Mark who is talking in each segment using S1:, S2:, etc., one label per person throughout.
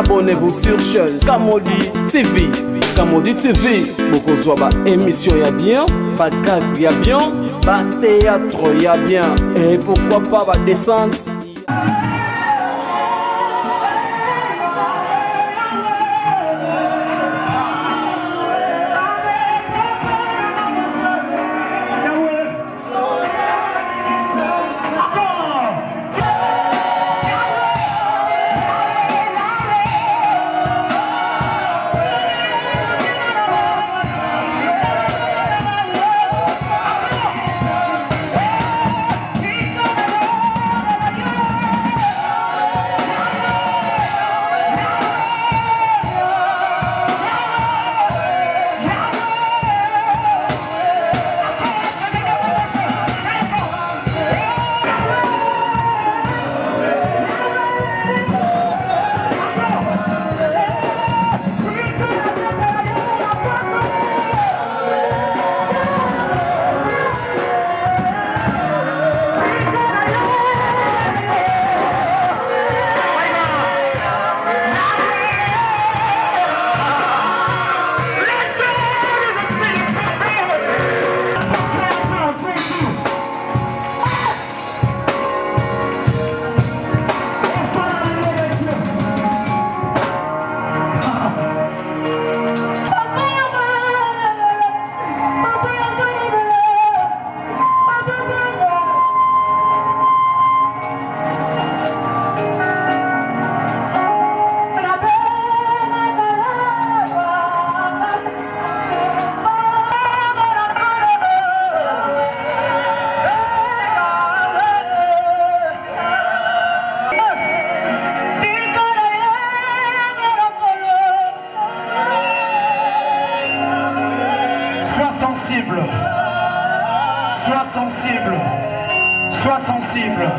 S1: abonnez-vous sur chaîne Kamodi TV. Kamodi TV, beaucoup zoaba émission y'a bien, pas gag y'a bien, pas théâtre y'a bien, et pourquoi pas va descendre.
S2: Sois sensible.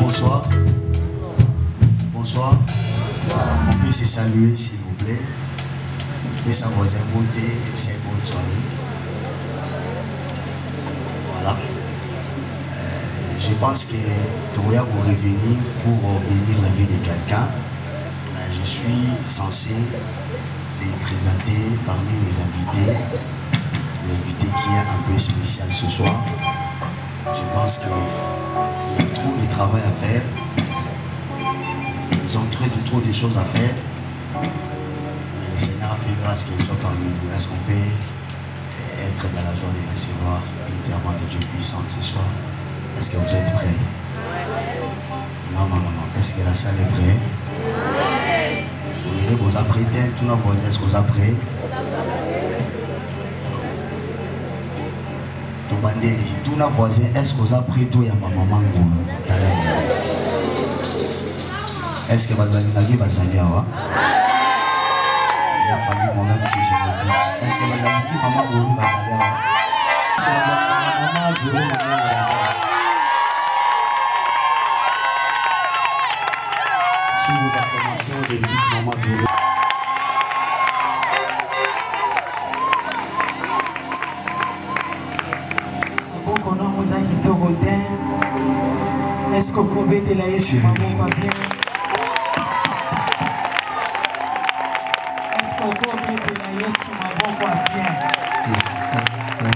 S3: Bonsoir. Bonsoir. On peut se saluer s'il vous plaît. Et sa voisin monter et c'est une bonne soirée. Voilà. Je pense que Toria pour revenir pour bénir la vie de quelqu'un. Je suis censé les présenter parmi mes invités. L'invité qui est un peu spécial ce soir. Je pense qu'il y a trop de travail à faire. Ils ont trop de choses à faire. Mais le Seigneur a fait grâce qu'ils soient parmi nous. Est-ce qu'on peut être dans la joie de recevoir une servante de Dieu puissante ce soir? Est-ce que vous êtes prêts? Non. Est-ce que la salle est prête? Vous avez prêté tous nos voisins, est-ce que vous avez prêté? Tous nos voisins, est-ce que vous avez prêté tout à ma maman? Est-ce que vous avez prêté tout à maman? Il a fallu moi-même que je me dise. Est-ce que vous avez prêté tout à maman? Sous vos acclamations, je dis maman Boulou.
S4: Beaucoup de gens qui
S2: Est-ce qu'on peut bêter la Yesu maboko bien? Est-ce qu'on peut bêter la Yesu maboko bien?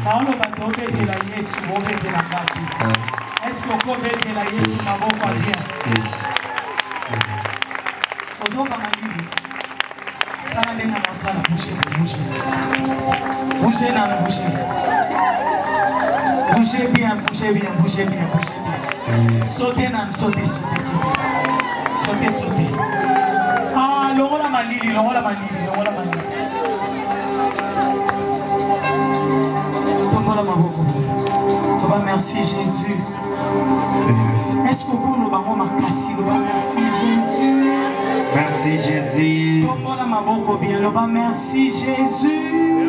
S2: Paolo bato bêter la Yesu bêter la gapi. Est-ce qu'on peut bêter la Yesu maboko bien? Ozoka malili. Ça n'a rien à voir, bouger. Bougez dans le bouger. Bougez bien. Sautez dans le sautez. Ah, l'eau la malili. Tombola maboko. Merci Jésus. Est-ce que vous le bamo makasi le merci Jésus.
S4: Merci Jésus.
S2: Tombola maboko bien le merci Jésus.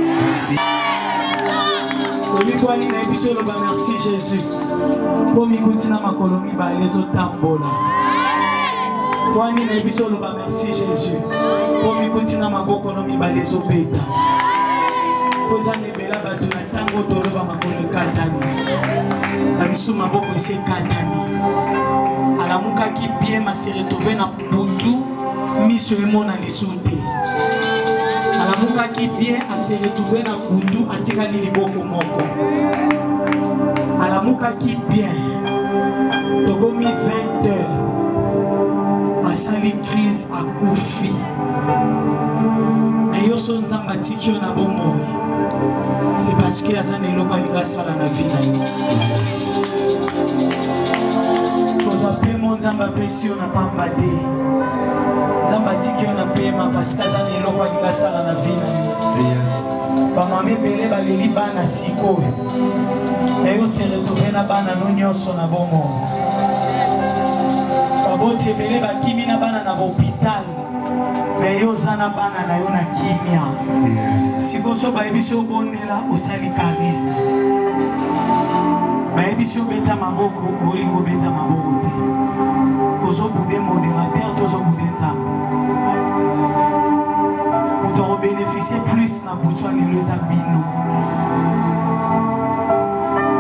S4: Merci.
S2: Merci Jésus. Pour m'écouter makolomi ba les otambola. Toi ni na biso le merci Jésus. Pour m'écouter maboko no mi ba les obeta. Poza nebela bato na tango toloba makolo katani. Na biso maboko ese katani. Alamuka ki bien ma se retrouver na butu miso emona lisute. Alamuka ki bien a se retrouver na butu atika li liboko moko. Alamuka ki bien togomi 20 heures a sali crise a kufi. Mais yo son nzamba tikyo na bomoi. C'est parce que azan eloko alinga sala na vie na yo. Toza pe mon nzamba pesi yo na pamba te. Nzamba tikyo na pema parce que azan eloko alinga sala na vie na yo. Ba mame bele baleli bana sikoyo. Mais yo se retrouver na bana no nyonso na bomoi. Ba boti ebele bakimi na bana na hôpital. Mais yo zana bana na yo na kimia. Si goso ba ebiso bonela osali charisme. Ba ebiso beta maboko olingo beta maboko te. Ozo bude modérateur tozo bude nzambe. Pour te bénéficier plus na butwa lelo za bino.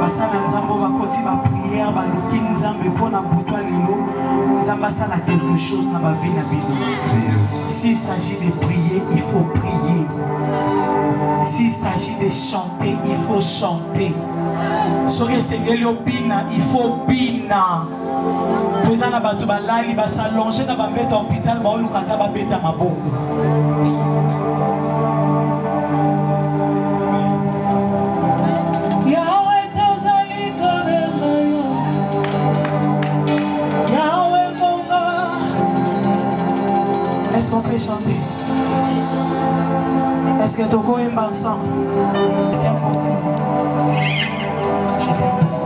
S2: Basala nzambo bakoti ba prière ba loki nzambe pona butwa lelo. Nzamba sala quelque chose na ba vie na bino. S'il s'agit de prier, il faut prier. S'il s'agit de chanter, il faut chanter. Soki esengeli obina, il faut bina. Poza na bato balali basalonge na bambeta hôpital baolukata babeta maboko. Est-ce qu'on peut chanter? Est-ce que Togo est ensemble? Je t'aime beaucoup. Je t'aime beaucoup.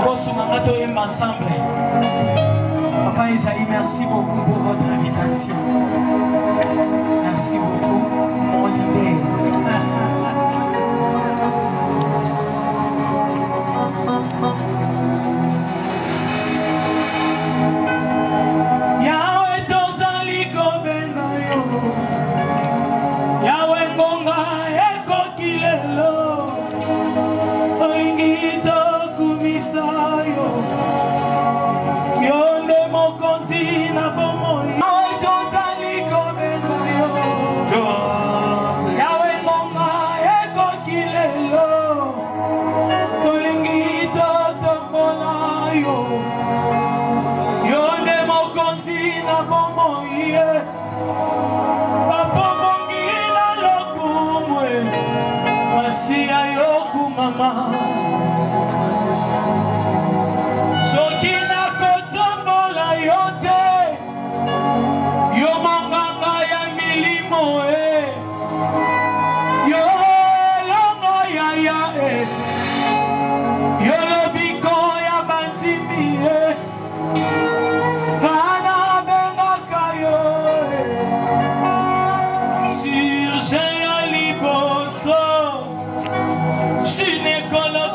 S2: Togo Sounamato est ensemble. Papa Isaïe, merci beaucoup pour votre invitation. Merci beaucoup, mon leader.
S5: Gynécologue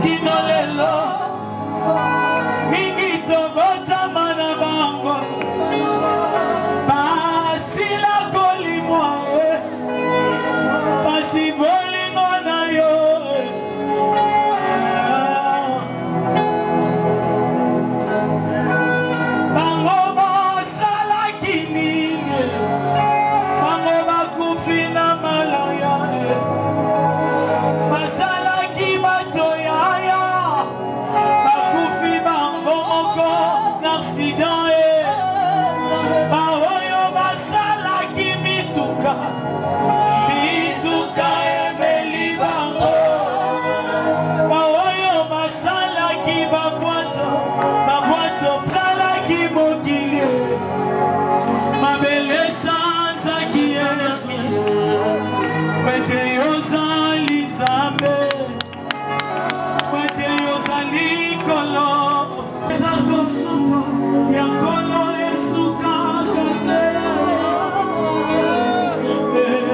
S2: kino lelo mingi tobotama na bango basila kolimwa pasi bolingo na yo bango basalaki nini bango bakufi na malaya basalaki bato yaya bakufi bango moko na accident baoyo basalaki mituka emeli bango baoyo basalaki babwato basalaki mokili mabele sanzaki yesu kwete yozali nzambe kwete yozali kolo eza kosuka ya kolo esukaka te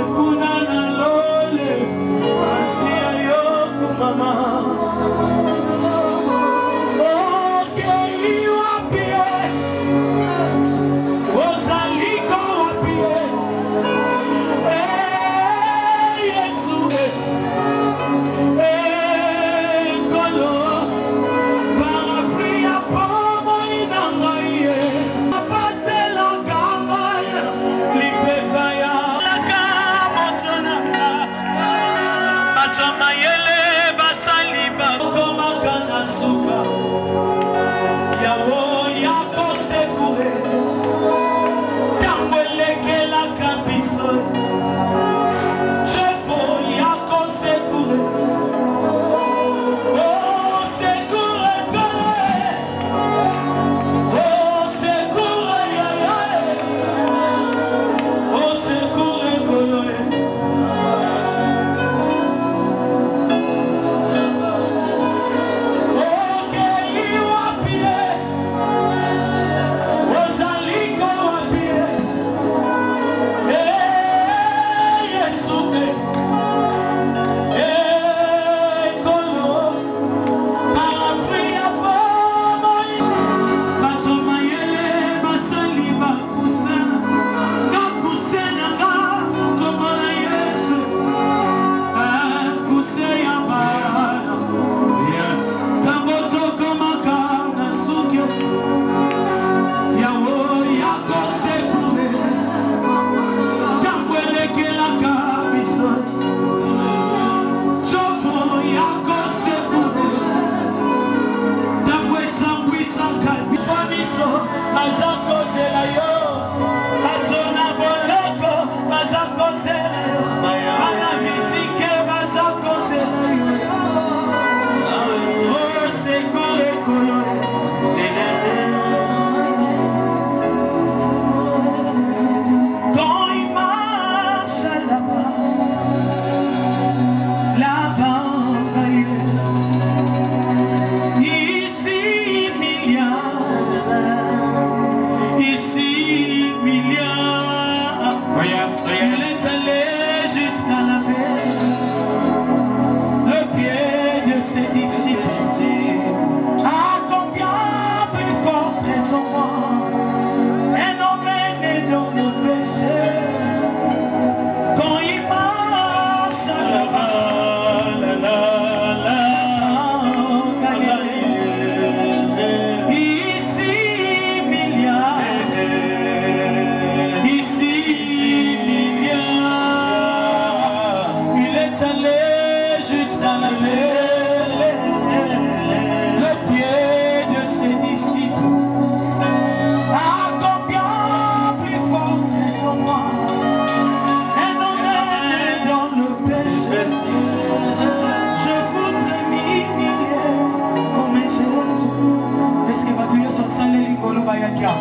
S2: ekuna na lole asi ya yoku mama okei wapie ozaliko wapie yesu kolo parapluie ya pomo inangaye apatelaka ngai lipeka ya laka motonanga bato mayele basali bakomaka na suka yawo ya kosekure ntango elekelaka biso chefo ya kosekure osekure koloe osekure yayae osekure koloe okei wapie ozaliko wapie yesu kolo parapluie ya bomoi bato mayele basali bakuse bakuse nanga kombo na yesu bakuse ya bana ntango tokomaka na suki yawo ya kosekure ntango elekelaka biso chofo ya kosekure ntango esambwisaka biso baza kozela yo bato na boloko baza kozela yo bana mitike baza kozela yo osekure kolo quand il marche là-bas ici milliard il est allé jusqu'à la paix le pied de ses disciples à combien plus forte raison un homme né dans le péché quand il marche là-bas ici milliard il est allé jusqu'à la le pied de ses disciples à combien plus forte raison un homme né dans le péché je voudrais m'humilier comme Jésus. Est-ce que tu es sur salle l'ingolo bayakia?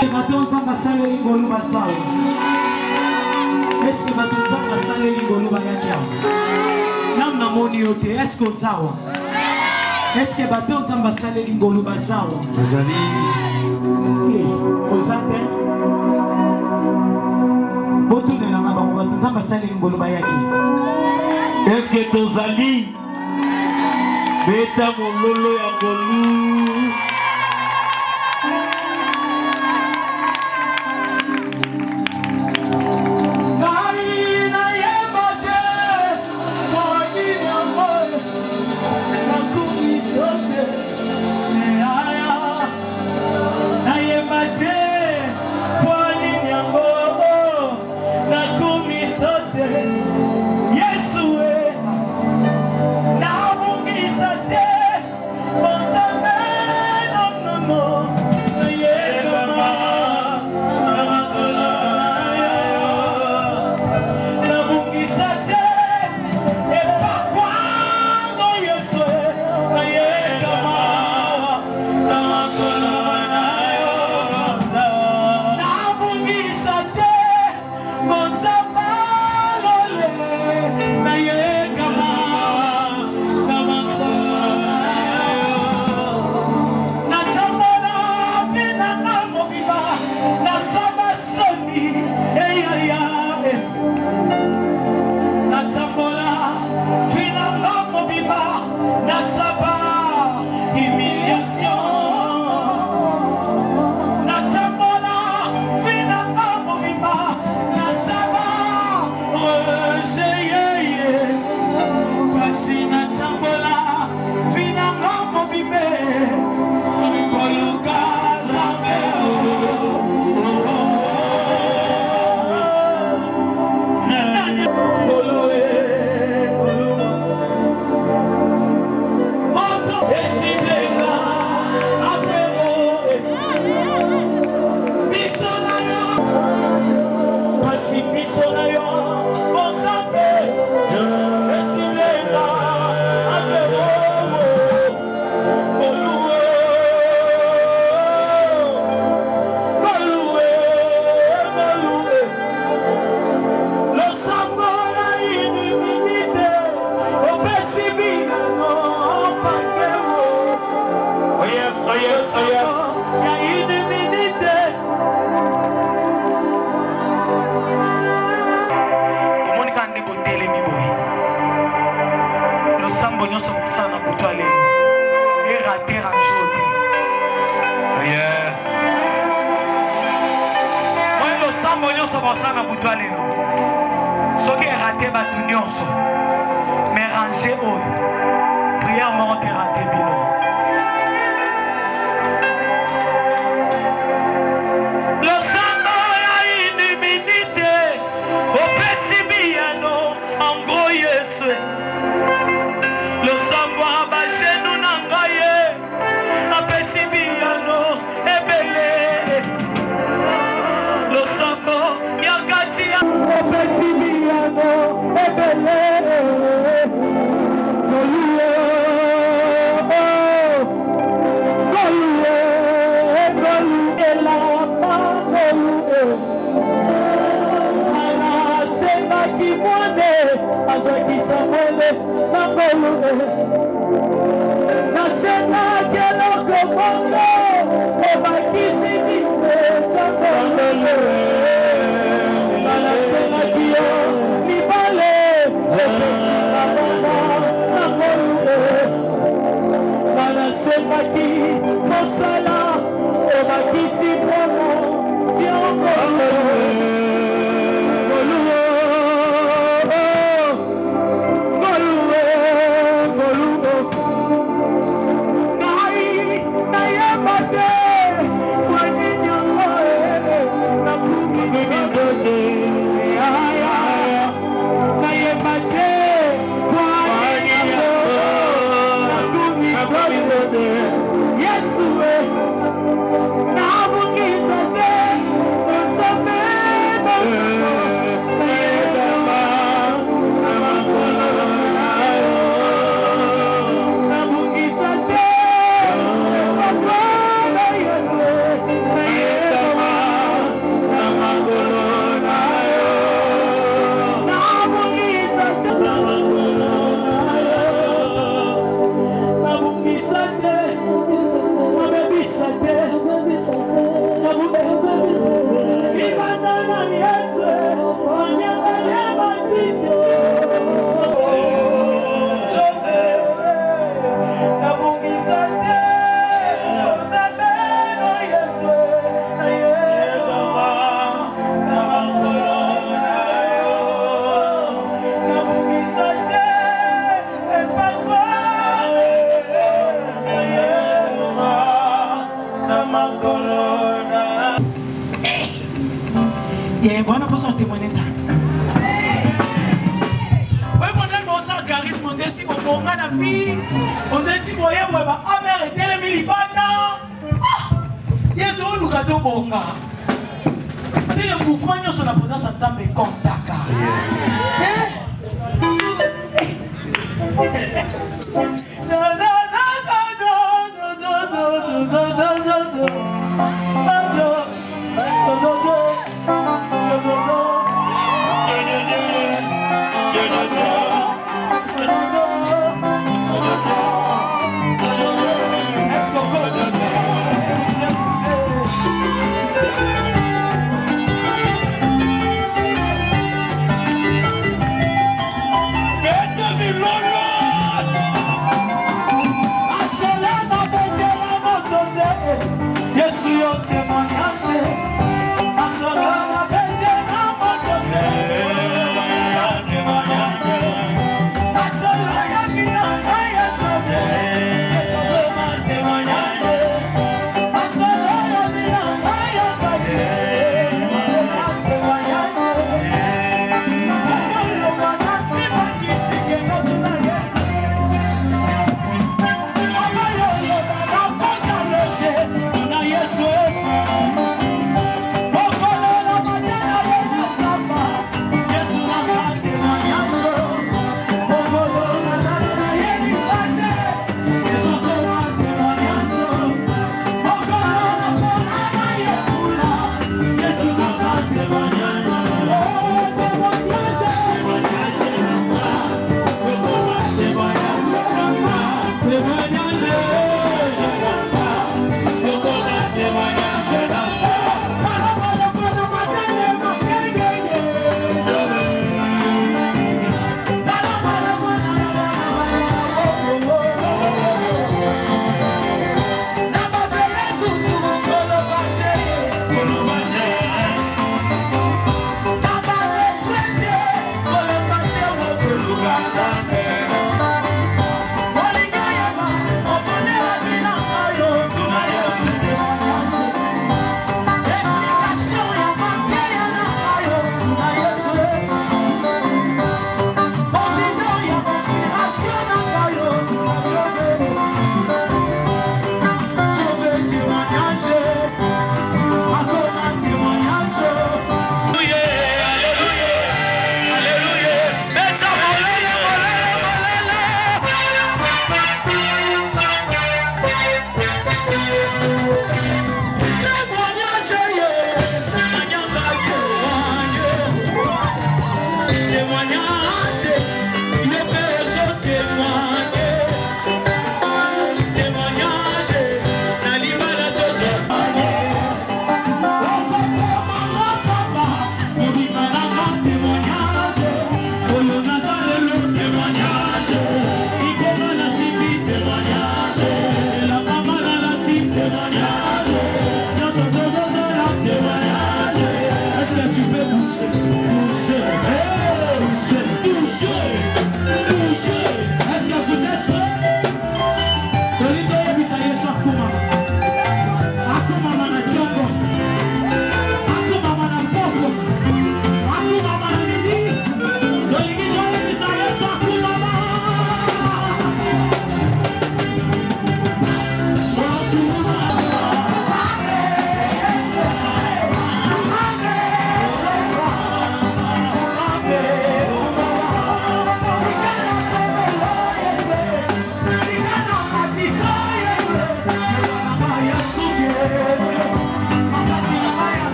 S2: Est-ce que tu es sur salle l'ingolo basao? Est-ce que tu es sur salle l'ingolo bayakia? Nam na moni yote. Est-ce que zawa? Est-ce que tu es sur salle l'ingolo basao?
S4: Azali.
S2: Ozate. Botu de la maban va tout salle l'ingolo bayaki.
S4: Est-ce que tu es
S2: Beta mololo ya golu.
S5: Nakumi
S2: besoin de témoigner ça. Oui, mon âme, on sent charisme, on dit si on a la fille, on dit si on a la mère et tel milibana. Il y a tout le gâteau bonga. Si le mouvement sur la présence de Nzambe contaka.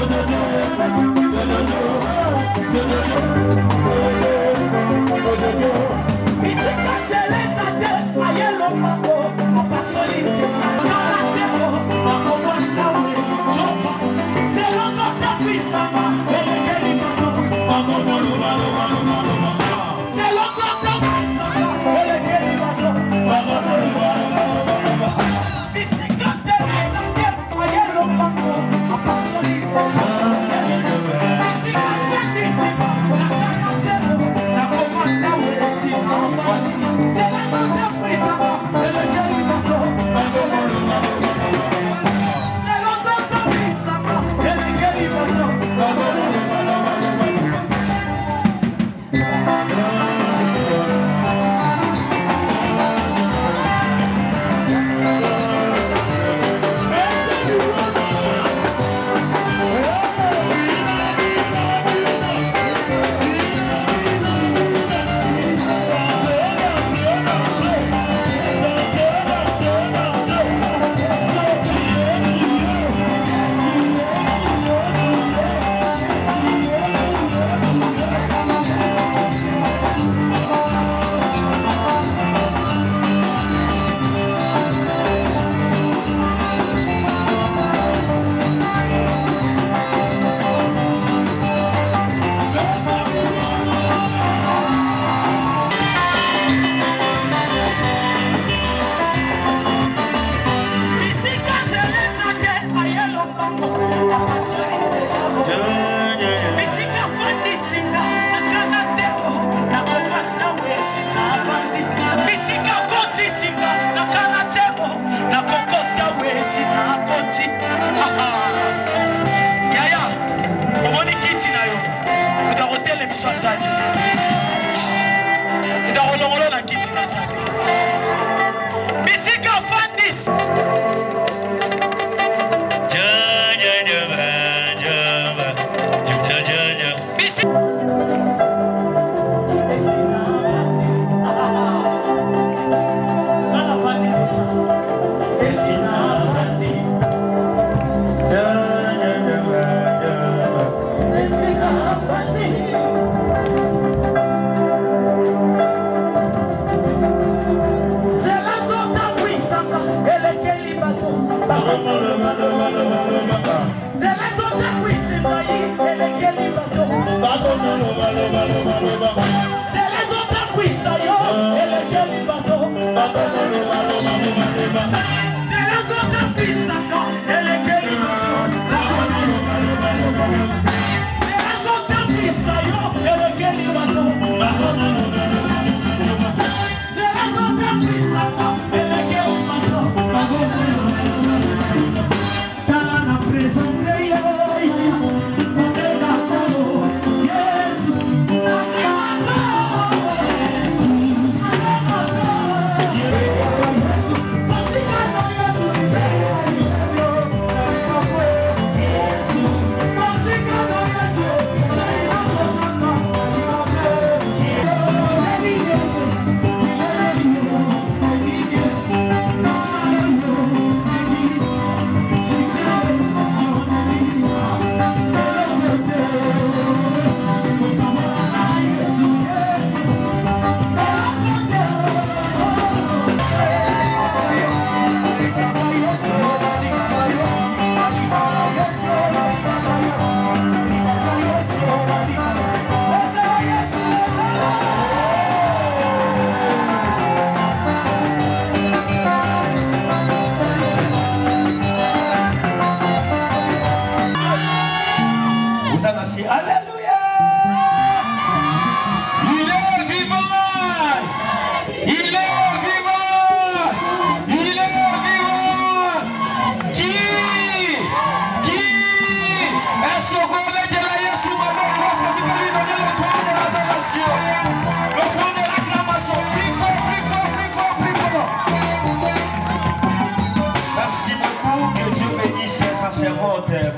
S5: Jojo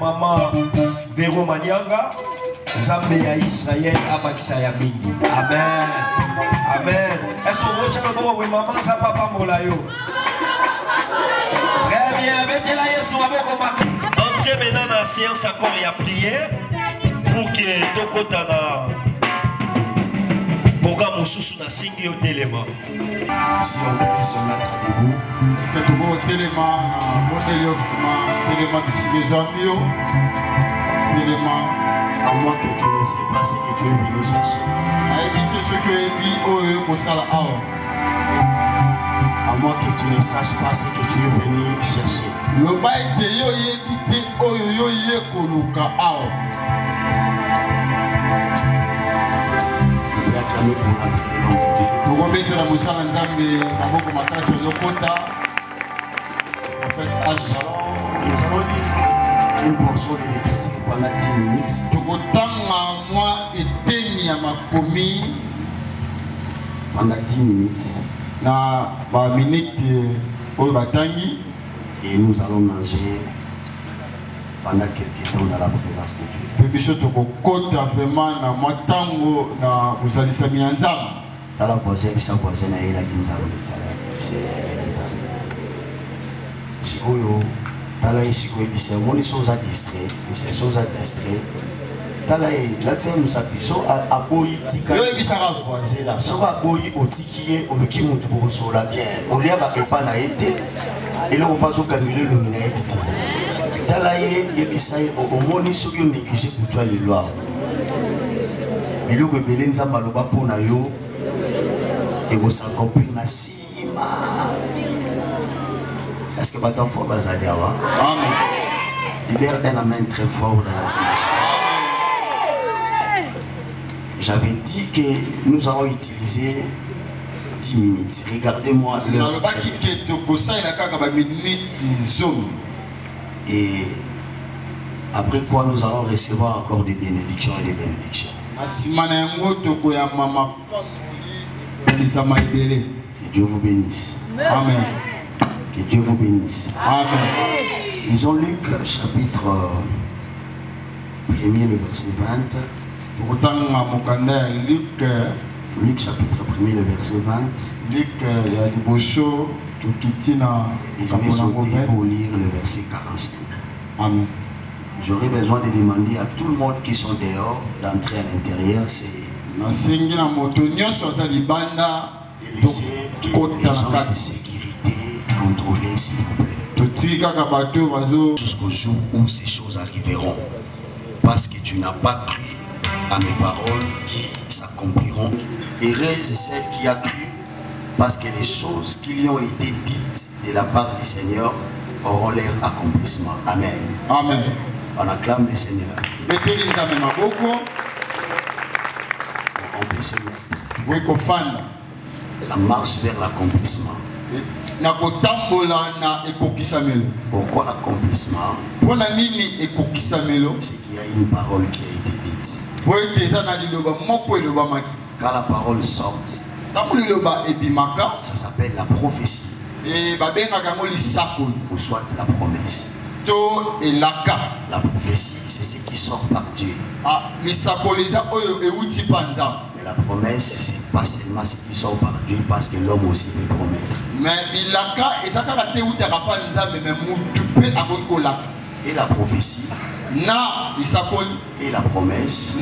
S5: Maman Véro Manianga, Zambé à Israël, Amakisa Yamini. Amen. Amen. Est-ce que vous avez dit maman, ça papa Molayo? Très bien, mettez la Yesu avec vous. Entrez maintenant dans la séance encore et à prier pour que Tokotana programme sous na singi au téléma.
S3: Si on peut se mettre debout.
S6: Est-ce que tu vas au téléma, modèle téléma du Sigéjamio, téléma,
S3: à moins que tu ne sais pas ce que tu es venu chercher.
S6: à éviter ce que Ebi Oe Kosala Awa.
S3: À moins que tu ne saches pas ce que tu es venu chercher.
S6: Le bail de yo éviter Oyo yo ye Koluka Awa.
S3: Nous pouvons acclamer pour l'entrée de l'homme de Dieu.
S6: Pour remettre la Moussala Nzambe, Maboko Makashi Yokota. En fait,
S3: Nous allons lire une portion de l'écriture pendant 10 minutes.
S6: Tokotanga moi eteni ya makomi
S3: Pendant 10 minutes.
S6: na ba minute oyo batangi.
S3: Et nous allons manger pendant quelques temps dans la présence de Dieu.
S6: Pe biso tokokota vraiment na matango na bozalisami ya Nzambe.
S3: Tala voisin bisa voisin na yela kinzambe tala bisa yela kinzambe. Sikoyo tala isikoyo bisa moni soza distrait, bisa soza distrait. Tala l'accent nous appuie so a boyi tika.
S6: Yo bisa ka
S3: voisin là. So a boyi otikiye oluki mutu pour sola bien. Olia ba epa na été et là on passe au canuler le mina ebité. Tala yebisa o moni so yo négliger pour toi les lois. Et le rebelle nzamba loba pona yo et vous s'accomplir na sima. Est-ce que votre enfant va s'allier? Amen. Libère un amen très fort dans la dimension. J'avais dit que nous allons utiliser 10 minutes. Regardez-moi l'heure. Et après quoi nous allons recevoir encore des bénédictions et des bénédictions. Que Dieu vous bénisse.
S6: Amen.
S3: Que Dieu vous bénisse.
S6: Amen.
S3: Lisons Luc chapitre 1er, le verset 20. Luc chapitre 1er, le verset 20. Et je vais sauter pour lire le verset 45.
S6: Amen.
S3: J'aurais besoin de demander à tout le monde qui sont dehors d'entrer à l'intérieur. C'est de laisser que les gens de sécurité contrôlent, s'il vous plaît. Jusqu'au jour où ces choses arriveront. Parce que tu n'as pas cru à mes paroles qui s'accompliront. Heureuse celle qui a cru Parce que les choses qui lui ont été dites de la part du Seigneur auront leur accomplissement. Amen.
S6: Amen.
S3: On acclame le Seigneur.
S6: Mettez-les à Maboko.
S3: On peut se mettre.
S6: Oui, qu'on fan.
S3: La marche vers l'accomplissement. Pourquoi l'accomplissement? C'est qu'il y a une parole qui a été dite. Quand la parole sort, ça s'appelle la prophétie. Ou soit la promesse. La prophétie, c'est ce qui sort par Dieu. Mais la promesse, c'est pas seulement ce qui sort par Dieu, parce que l'homme aussi peut promettre. Et la prophétie, et la promesse,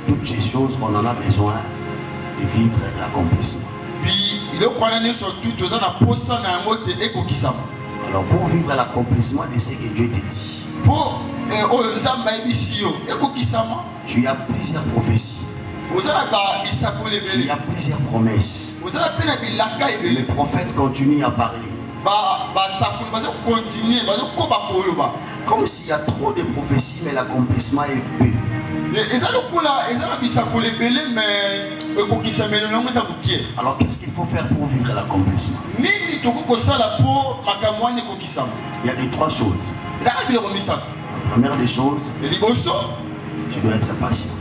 S3: toutes ces choses, on en a besoin de vivre l'accomplissement. Alors pour vivre l'accomplissement de ce que Dieu te dit, tu as plusieurs prophéties. Il y a plusieurs promesses. Les prophètes continuent à parler. Comme s'il y a trop de prophéties, mais l'accomplissement est peu. Alors qu'est-ce qu'il faut faire pour vivre l'accomplissement? Il y a des trois choses. La première des choses, tu dois être patient.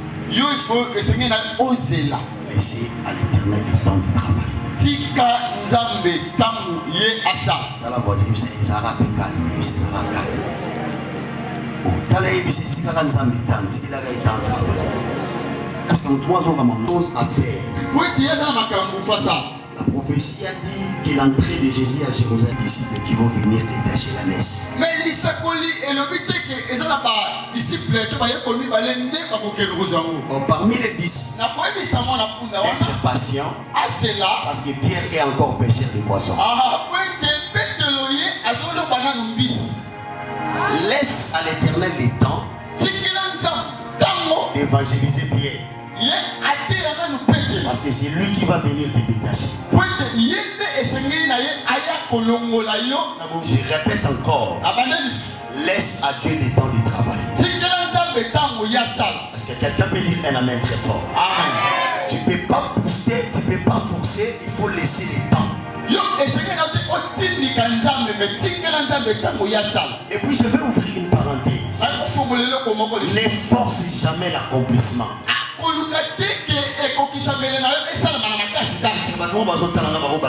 S3: Laissez à l'Éternel le temps de travailler. Dans la voisine, c'est Zara calme, c'est Zara calme. Est-ce que nous avons une chose à faire? La prophétie a dit que l'entrée de Jésus à Jérusalem, les disciples qui vont venir détacher la messe.
S6: Mais
S3: parmi les 10, être patient, parce que Pierre est encore pêcheur de poissons. Laisse à l'Éternel le temps d'évangéliser Pierre. Parce que c'est lui qui va venir te détacher. Je répète encore. Laisse à Dieu le temps de travailler. Parce que quelqu'un peut dire un amen très fort. Amen. Tu ne peux pas pousser, tu ne peux pas forcer, il faut laisser le temps. Et puis je vais ouvrir une parenthèse. Ne force jamais l'accomplissement.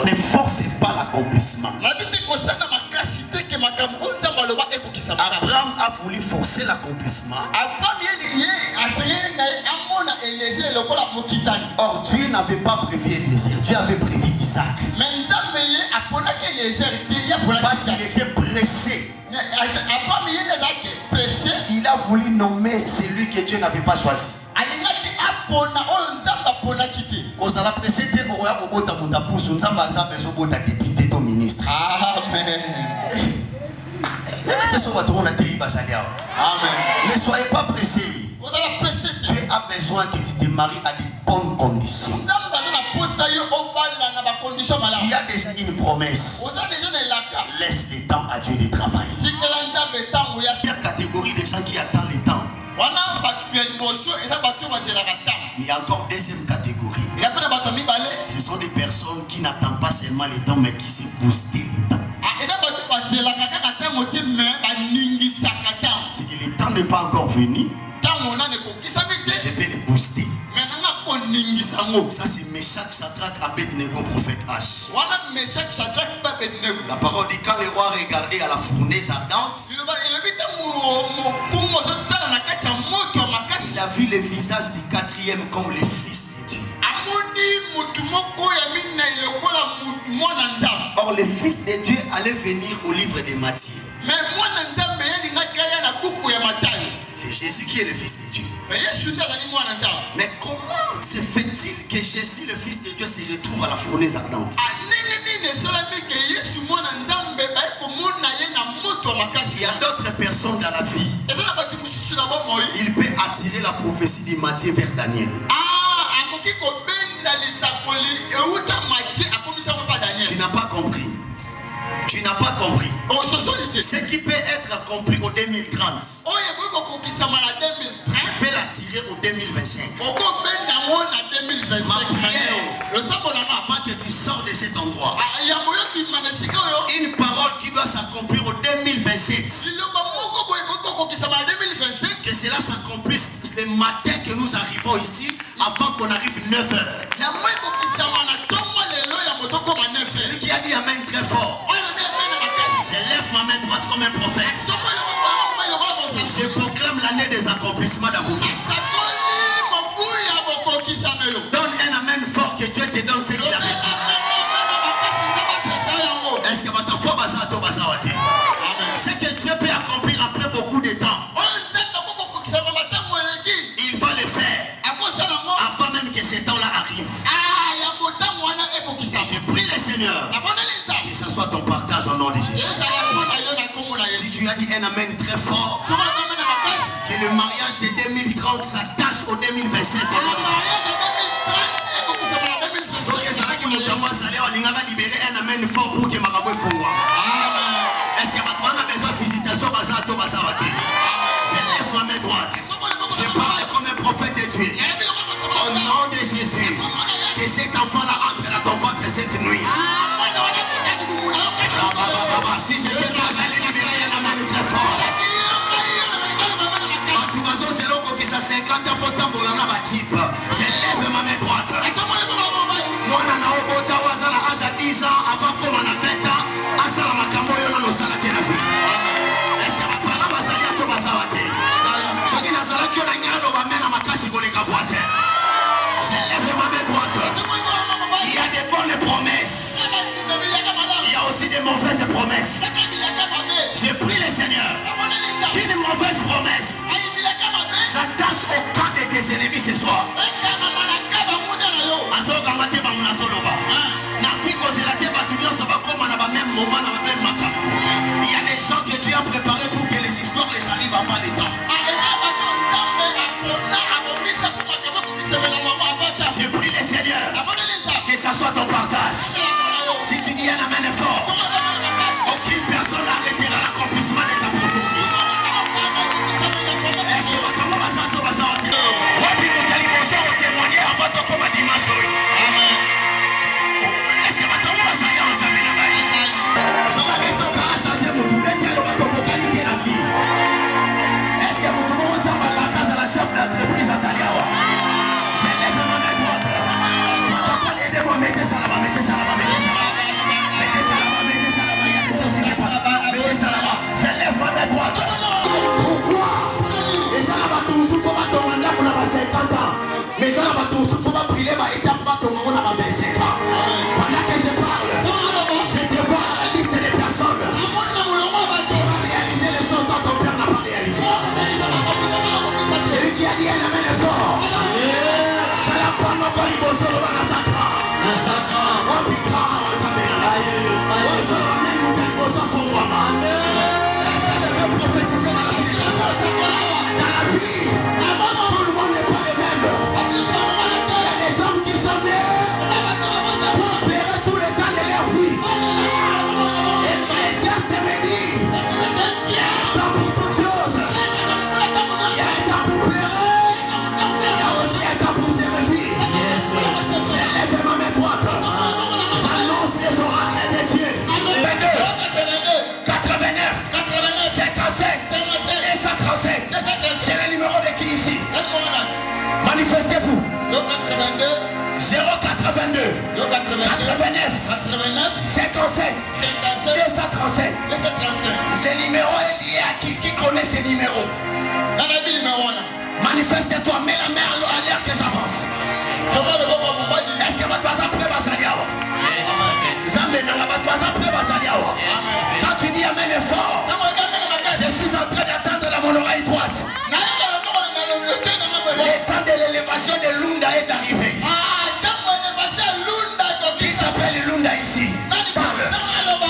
S3: Ne forcez pas l'accomplissement. Abraham a voulu forcer l'accomplissement. Or Dieu n'avait pas prévu Eliezer, Dieu avait prévu Isaac. Parce qu'il était pressé. Il a voulu nommer celui que Dieu n'avait pas choisi. Amen. Ne soyez pas pressés. Tu as besoin que tu te maries à de bonnes conditions. Tu as déjà une promesse. Laisse le temps à Dieu de travailler. Il y a une catégorie de gens qui attendent le temps. Il y a encore une deuxième catégorie. Ce sont des personnes qui n'attendent pas seulement le temps, mais qui se boostent le temps. C'est que le temps n'est pas encore venu. Je vais le booster. Ça c'est Meshach, Shadrach, Abednego, prophète H. La parole dit quand le roi regardait à la fournaise ardente, il a vu le visage du quatrième comme le fils de Dieu. Or le fils de Dieu allait venir au livre de Matthieu. C'est Jésus qui est le fils de Dieu. Mais comment se fait-il que Jésus, le fils de Dieu, se retrouve à la fournaise ardente? Il y a d'autres personnes dans la vie. Il peut attirer la prophétie de Matthieu vers Daniel. Tu n'as pas compris. Tu n'as pas compris. Ce qui peut être compris au 2030, tu peux l'attirer au 2025. Ma prière, avant que tu sors de cet endroit, une parole qui doit s'accomplir au 2027. Que cela s'accomplisse le matin que nous arrivons ici, avant qu'on arrive 9h. Celui qui a dit Amen très fort. Je lève ma main droite comme un prophète. Je proclame l'année des accomplissements dans vos vies. Donne un Amen fort que Dieu te donne ce qu'il avait dit. Est-ce que votre foi va s'arrêter? Ce que Dieu peut accomplir après beaucoup de temps, il va le faire avant même que ce temps-là arrive. Et je prie le Seigneur que ce soit ton partage au nom de Jésus. Si tu as dit un Amen très fort, que le mariage de 2030 s'attache au 2027 au nom de Jésus. Ce que ça qui nous commence à libérer un Amen fort pour que Maraboué Fongwa. Est-ce que maintenant on a besoin de visitation? Je lève ma main droite. Je parle comme un prophète de Dieu. Au nom de Jésus, que cet enfant-là entre dans ton ventre cette nuit. Si je peux pas aller libérer un Amen très fort. C'est là que ça 50 ans pour tambour na batip. Je lève ma main droite. Moi na obota wazala âge à 10 ans avant comme on a 20 ans. Asala makambo yo na no sala te na vie. Est-ce que ma parole bazali ato bazawate? Soki na sala ki na nyalo ba mena makasi koleka voisin. Je lève ma main droite. Il y a des bonnes promesses. Il y a aussi des mauvaises promesses. Je prie le Seigneur qu'une mauvaise promesse s'attache au camp de tes ennemis ce soir. Il y a des gens que Dieu a préparés pour que les histoires les arrivent avant le temps. Je prie le Seigneur que ça soit ton partage. Si tu dis un Amen fort, aucune personne n'arrêtera l'accomplissement de ta prophétie. Est-ce que votre maman va s'arrêter? Wabi Moutali Bosa au témoigner avant de comme dimanche. Amen. Est-ce que votre maman va s'arrêter ensemble? Je vais mettre au cas à changer mon tout détail au bateau pour qualité la vie. Est-ce que votre maman va la case à la chef d'entreprise à Saliawa? Je lève ma main droite. Aidez-moi, mettez ça là-bas, mettez ça là-bas, mettez ça là-bas. Mettez ça là-bas, mettez ça là-bas. Il y a des choses qui se passent. Mettez ça là-bas. Je lève ma main droite. Pourquoi? Et ça là-bas, tout le monde, il faut pas tomber là pour la 50 ans. Mais ça là-bas, tout le monde, il faut pas briller, il faut pas tomber là pour 25 ans. Pendant que je parle, je te vois la liste des personnes qui vont réaliser les choses dont ton père n'a pas réalisé. Celui qui a dit un Amen fort, c'est la pomme au Coliboso, le Banasaka. On piquera, on s'appellera. On se ramène au Coliboso, Fongwama. Est-ce que je peux prophétiser dans la vie? Dans la vie, tout le monde n'est pas le même. Il y a des hommes qui sont nés pour pleurer tout le temps de leur vie. Ecclésiaste me dit, il y a un temps pour toutes choses. Il y a un temps pour pleurer. Il y a aussi un temps pour se réjouir. Je lève ma main droite. J'annonce les oracles de Dieu. 22, 89, 55 et 135. C'est le numéro de qui ici? Manifestez-vous. 082 89 55 235. Ce numéro est lié à qui connaît ces numéros? Manifeste-toi, mets la main à l'air que j'avance. Est-ce que votre base après Basaliawa? Quand tu dis Amen est fort, je suis en train d'attendre dans mon oreille droite. Le temps de l'élévation de Lunda est arrivé. Qui s'appelle Lunda ici? Parle.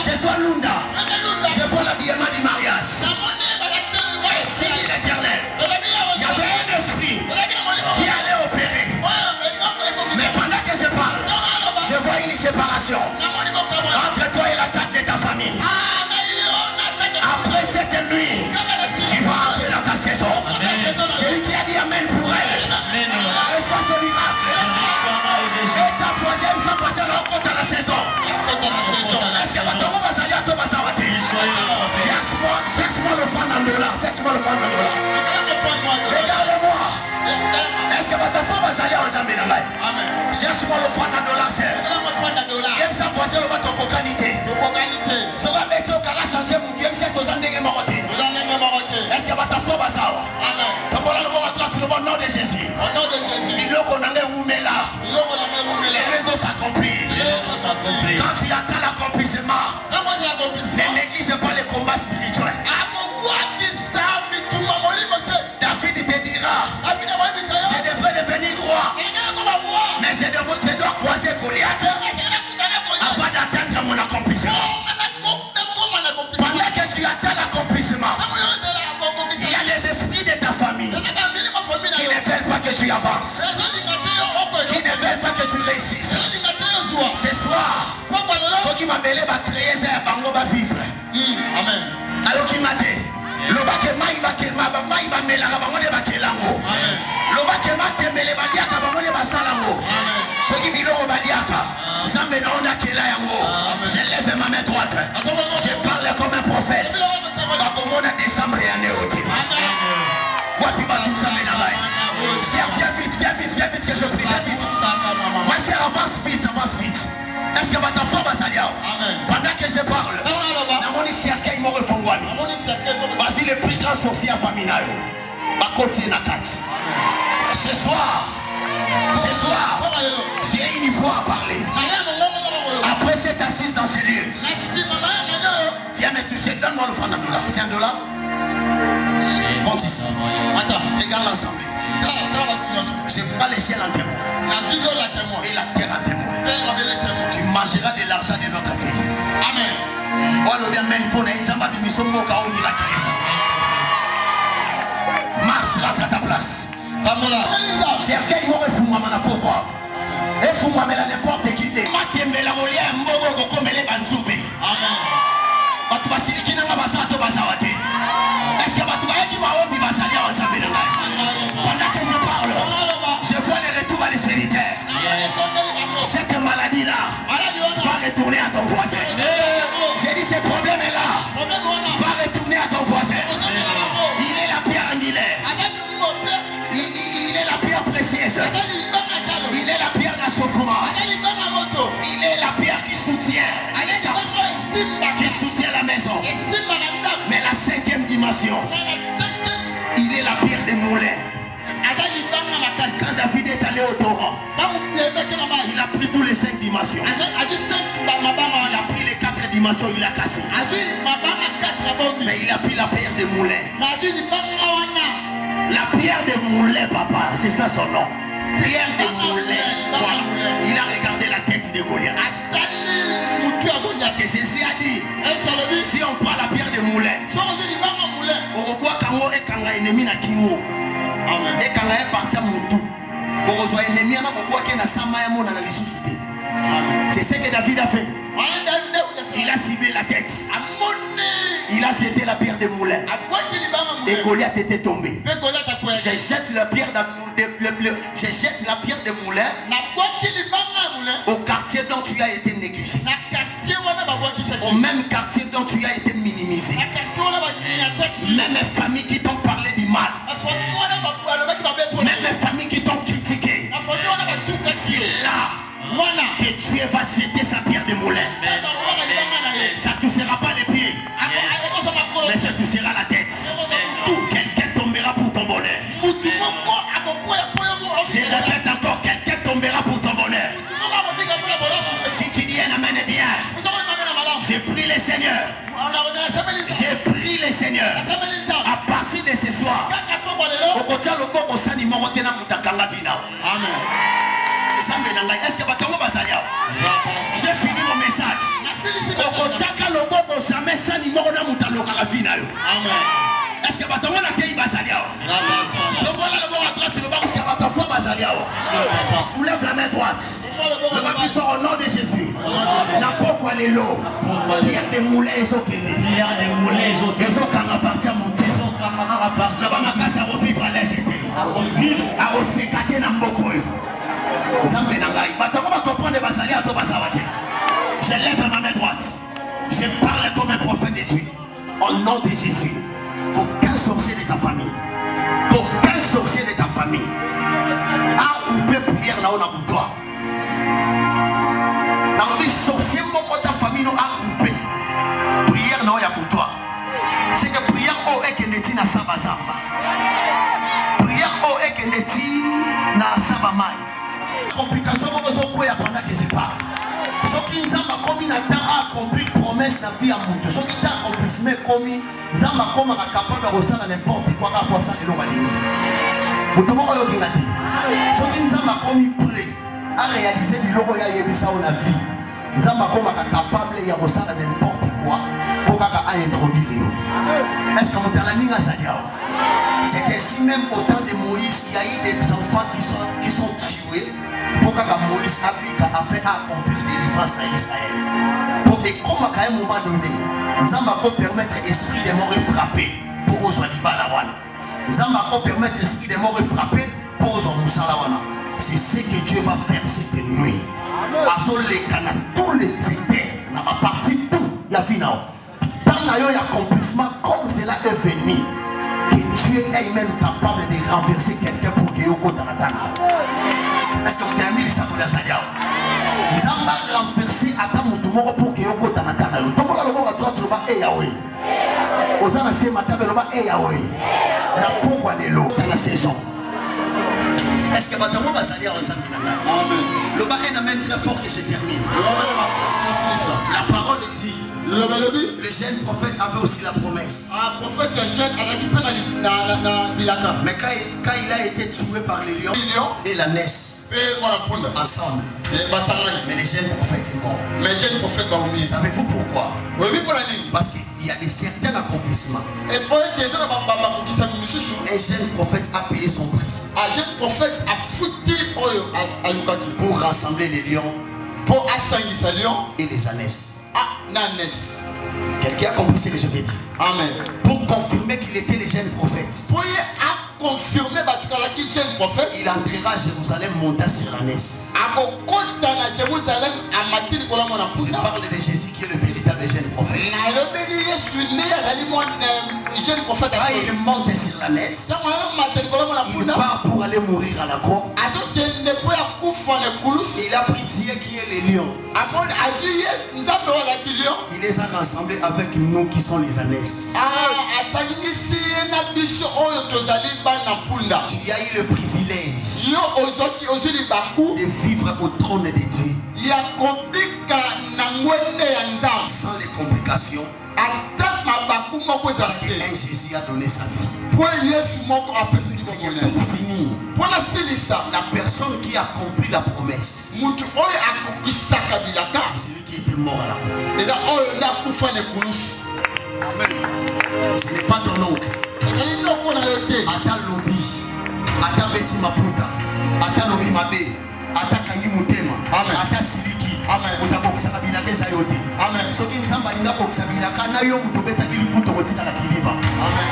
S3: C'est toi Lunda. Je vois l'habillement du mariage. Et si dit l'Éternel, il y avait un esprit qui allait opérer. Mais pendant que je parle, je vois une séparation entre toi et la tête de ta famille. Après cette nuit, tu vas entrer dans ta saison. Celui qui a dit Amen pour elle. Et ça, c'est miracle. Et ta voisine, ça passe dans le compte de la saison. Est-ce que votre homme va salir à toi, va s'arrêter? Cherche-moi le fan en dollars. Cherche-moi le fan en dollars. Regarde-moi. Est-ce que votre femme va salir aux amis? Cherche-moi le fan en dollars. Aime sa voisine, le bateau cocanité. Ce va mettre au carré changer mon Dieu, c'est aux années morotés. Est-ce que votre femme va savoir? Comme on a le mot à toi, tu le vois au nom de Jésus. Il est qu'on en est où, mais là. Les raisons s'accomplissent. Quand tu attends l'accomplissement, ne néglige pas les combats spirituels. David te dira, je devrais devenir roi, mais je dois croiser Goliath avant d'atteindre mon accomplissement. Pendant que tu attends l'accomplissement, il y a des esprits de ta famille qui ne veulent pas que tu avances, qui ne veulent pas que tu réussisses. Ce soir, ceux qui m'appellent va créer ça, va vivre. Amen. Alors qui m'a dit, le bakema il va mêler bango de bakelango. Le bakema te mêler baliaka bango de basalango. Ceux qui biloko baliaka, zambe na onda kela yango. Je lève ma main droite. Je parle comme un prophète. Bakomona décembre et année ôté. Wapi ba tout ça menabai. Sœur, viens vite que je prie, viens vite. Ma sœur, avance vite. Est-ce que votre femme va salir? Pendant que je parle, dans mon cercueil, il m'a refondé. Vas-y, le plus grand sorcier à famille. Ce soir, j'ai une voix à parler. Après cette assise dans ces lieux, viens me toucher, donne-moi le franc d'un dollar. C'est un dollar? Monte ici. Attends, regarde l'assemblée. Je prends les ciels en témoin et la terre en témoin. Tu mangeras de l'argent de notre pays. Amen. Marche, rentre à ta place. Cercueil m'aurait fou, maman, pourquoi? Et fou, maman, n'importe qui t'es. Matembe la rolia, mbogo, comme les banzoubi. Amen. Est-ce que qui m'a dit pendant que je parle, je vois les retours à l'extérieur. Cette maladie-là va retourner à ton voisin. J'ai dit ce problème-là va retourner à ton voisin. Il est la pierre angulaire. Il est la pierre précieuse. Il est la pierre d'achoppement. Il est la pierre qui soutient la maison. Mais la cinquième dimension, il est la pierre des moulins. Quand David est allé au torrent, il a pris tous les 5 dimensions. Il a pris les 4 dimensions, il a cassé. Mais il a pris la pierre des moulins. La pierre des moulins, papa, c'est ça son nom. Pierre des moulins. Voilà. Il a regardé la tête de Goliath. Parce que Jésus a dit, si on prend la pierre des moulins, on voit Kango et Kanga ennemi na Kingo. Et Kanga est parti à Moutou. Pour rejoindre l'ennemi, on a besoin de Samaya Mona na l'issue. C'est ce que David a fait. Il a ciblé la tête. Il a jeté la pierre des moulins. Et Goliath était tombé. Je jette la pierre des moulins au quartier dont tu as été négligé. Au même quartier dont tu as été minimisé. Même les familles qui t'ont parlé du mal. Même les familles qui t'ont critiqué. C'est là que Dieu va jeter sa pierre de moulin. Ça ne touchera pas les pieds, mais ça touchera la tête. Quelqu'un tombera pour ton bonheur. Je répète encore, quelqu'un tombera pour ton bonheur. Si tu dis un amen bien, j'ai pris le Seigneur. J'ai pris le Seigneur. À partir de ce soir, amen. Est-ce que j'ai fini mon message? Est-ce que soulève la main droite. Le plus fort au nom de Jésus. Na pourquoi les lots? Pierre des moulins et okende.
S7: Pierre des moulins et okende.
S3: Les okanga partir à monter. Jabama kasa revivre à l'aise. A osekate na mboko yo. Zambe na ngai. Batango ba comprendre bazali ato bazawate. Je lève ma main droite. Je parle comme un prophète de Dieu. Au nom de Jésus. Aucun sorcier de ta famille. Aucun sorcier de ta famille. A coupé prière là-haut dans pour toi. Dans le sorcier de ta famille a coupé. Prière là-haut pour toi. C'est que prière au est que neti na sabazamba. Prière au est que neti na sabamai. Complication au quoi ya pendant que c'est pas. Ce qui nous a commis n'a pas accompli promesse la vie à mon. Ce qui t'a accompli commis, nous avons comme capable de ressentir n'importe quoi à ça et l'on va dire. Nous devons regarder. Ce qui nous a commis prêt à réaliser le logo ya yebisa on la vie. Nous avons comme capable de ressentir n'importe quoi pour introduire. Est-ce que vous avez la Seigneur? C'est ainsi même au temps de Moïse qu'il y a eu des enfants qui sont tués pour que Moïse a fait accomplir délivrance à Israël. Et comme à un moment donné, nous allons permettre l'esprit des morts de frapper pour aux Walibalawana. Nous allons permettre l'esprit des morts de frapper pour aux Moussalawana. C'est ce que Dieu va faire cette nuit. À tous les étés, on a parti tout, il y a fini. Dans l'accomplissement comme cela est venu, que Dieu est même capable de renverser quelqu'un pour qu'il y ait au dans la tana. Est-ce que vous avez mis ça pour la Seigneur? Ils ont renversé à ta moutoumoro pour qu'il y ait au dans la tana. Le temps là, le mot à toi, tu vas et Yahweh. Aux ans, c'est ma table, le bas et Yahweh. La pourquoi les lots dans la saison. Est-ce que votre mot va salir en samedi? Amen. Le bas est un même très fort que je termine. La parole dit. Le jeune prophète avait aussi la promesse. Mais quand il a été tué par les lions et la naisse ensemble, mais le jeune prophète est mort. Savez-vous pourquoi? Parce qu'il y a des certains accomplissements. Un jeune prophète a payé son prix. Un jeune prophète a foutu pour rassembler les lions et les ânesses. Quelqu'un a compris ce que je vais dire? Amen. Pour confirmer qu'il était le jeune prophète. Confirmer jeune prophète, il entrera à Jérusalem monta sur l'ânesse. Je parle de Jésus qui est le véritable jeune prophète. Quand il monte sur l'ânesse, il part pour aller mourir à la croix. Il a pris Dieu qui est le lion. Il les a rassemblés avec nous qui sont les ânesses. Tu as eu le privilège de vivre au trône de Dieu sans les complications. Parce qu'un Jésus a donné sa vie. C'est que pour finir, la personne qui a accompli la promesse, c'est celui qui était mort à la croix. Ce n'est pas ton oncle. Ata lobi, ata beti maputa, ata lobi mabe, ata kangi mutema, ata siliki, utakokisa bilaka zayote. Soki nzamba linga kokisa bilaka na yo mutu beta kiliputo kotika la kidiba.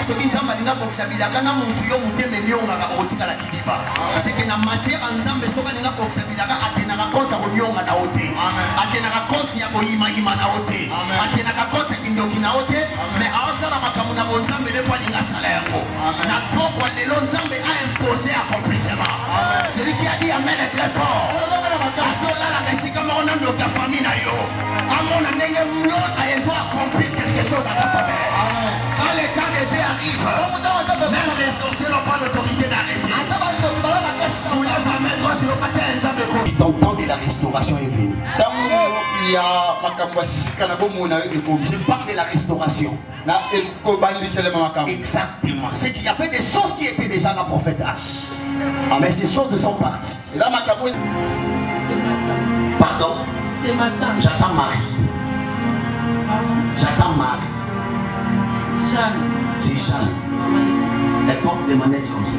S3: Soki nzamba linga kokisa bilaka na mutu yo muteme nyonga ka kotika la kidiba. C'est que na matière nzambe soka linga kokisa bilaka atena ka konta konyonga na ote. Atena ka konta ya koyima na ote. Atena ka konta kindoki na ote. Mais aosala makamu na bonzambe le palinga sala yango. Na pokwa lelo nzambe a imposé accomplissement. Celui qui a dit amen est très fort. Azola la resika mona ndo ta famille na yo. Amona ndenge mno ayezo accomplir quelque chose dans ta famille. Quand le temps de Dieu arrive, même les sorciers n'ont pas l'autorité d'arrêter. Soulève ma main droite sur le matin, nzambe ko. Ton temps de la restauration est venu. Je parle de la restauration. Exactement. C'est qu'il y avait des choses qui étaient déjà dans le prophète H. Mais ces choses sont parties. Pardon?
S8: C'est matin.
S3: J'attends Marie. J'attends Marie.
S8: Jeanne.
S3: C'est Jeanne. Elle porte des manettes comme ça.